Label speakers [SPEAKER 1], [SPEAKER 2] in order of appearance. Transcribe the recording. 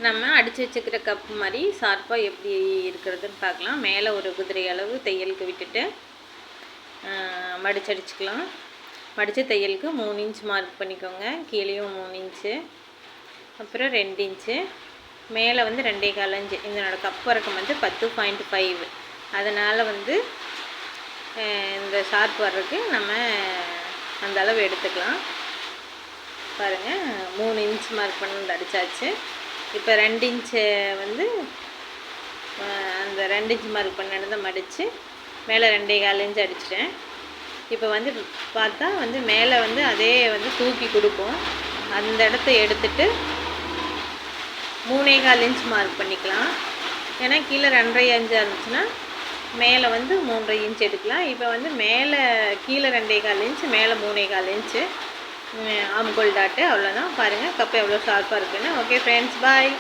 [SPEAKER 1] நம்ம அடித்து வச்சுக்கிற கப்பு மாதிரி ஷார்ப்பாக எப்படி இருக்கிறதுன்னு பார்க்கலாம். மேலே ஒரு குதிரை அளவு தையலுக்கு விட்டுட்டு மடிச்சடிச்சுக்கலாம். மடித்த தையலுக்கு 3 இன்ச் மார்க் பண்ணிக்கோங்க. கீழேயும் 3 இன்ச்சு, அப்புறம் 2 இன்ச்சு, மேலே வந்து 2.25 இன்ச்சு. இதனோட கப்பு வரைக்கும் வந்து 10.5. அதனால் வந்து இந்த ஷார்ப் வர்றதுக்கு நம்ம அந்த அளவு எடுத்துக்கலாம். பாருங்கள், 3 இன்ச் மார்க் பண்ணி அடித்தாச்சு. இப்போ 2 இன்ச்சு வந்து அந்த 2 இன்ச் மார்க் பண்ணதை மடித்து மேலே 2.25 இன்ச் அடிச்சிட்டேன். இப்போ வந்து பார்த்தா வந்து மேலே வந்து அதே வந்து தூக்கி கொடுக்கும். அந்த இடத்த எடுத்துட்டு 3.25 இன்ச் மார்க் பண்ணிக்கலாம். ஏன்னா கீழே 2.5 இருந்துச்சுன்னா மேலே வந்து 3.5 இன்ச் எடுக்கலாம். இப்போ வந்து மேலே கீழே 2.25 இன்ச், மேலே 3.25 இன்ச்சு ஆம்கோல் டாட்டு. அவ்வளோதான். பாருங்கள் கப்பு எவ்வளோ ஷார்ப்பாக இருக்குன்னு. ஓகே ஃப்ரெண்ட்ஸ், பாய்.